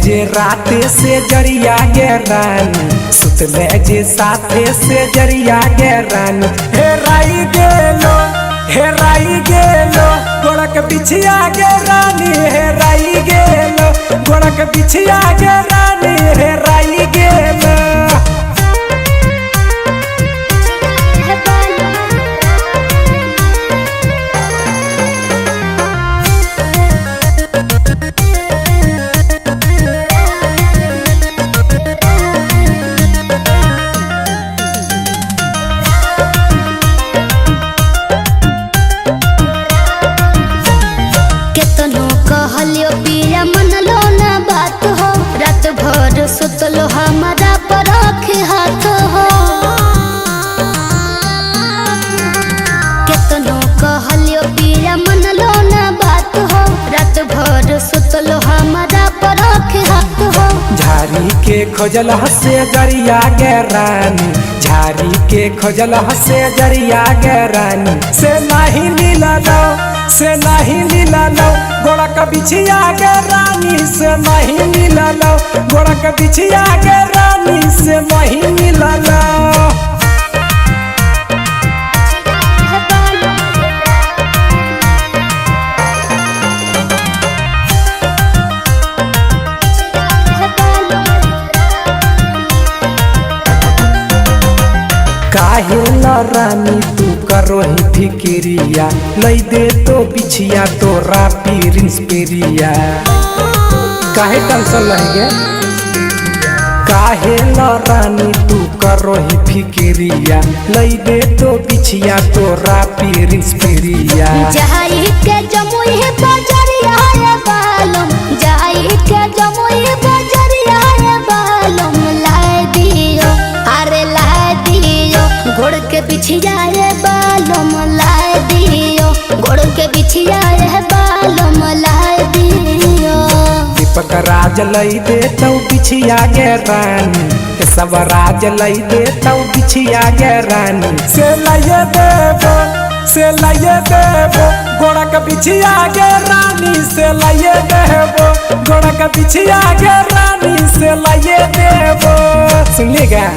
जे राते से जरिया गे रानी, सुतले जे साथे से जरिया गे रानी। हेराई गेलो गोड़क बिछिया गे रानी, हेराई गेलो गोड़क बिछिया गे रानी, हेराई गेलो। सुतलो हमारा परख हाथ हो, केतनो कहलियो पिया मनलो ना बात हो, रात भर सुतलो हमारा परख हाथ हो। झारी के खोजल हसे जरिया गे रानी, झारी के खोजल हसे जरिया गे रानी। से नहीं मिललो, से नहीं मिललो गोड़क बिछिया गे रानी, से नहीं मिललो गोड़क बिछिया गे रानी, से नहीं मिललो। काहे न रानी तू करो ही फिक्रिया, लई दे तो बिछिया तोरा पीरिंस पेरिया। काहे टेंशन लगे, काहे न रानी तू करो ही फिक्रिया, लई दे तो बिछिया तोरा पीरिंस पेरिया। जाई के जमुई बजरिया रे बालम, जाई के जमुई बजरिया रे बालम, लाई दियो अरे लाई दियो घोड़ के बिछिया रे बालम, लाई दियो घोड़ के बिछिया रे बालम, लाई दियो। दीपक राज लई दे तो बिछिया गे रानी, सब राज लई दे तो बिछिया गे रानी। से लइए देबो, से लइए देबो गोड़क बिछिया गे रानी, से लइए देबो गोड़क बिछिया गे रानी, से लइए देबो। सुनिएगा।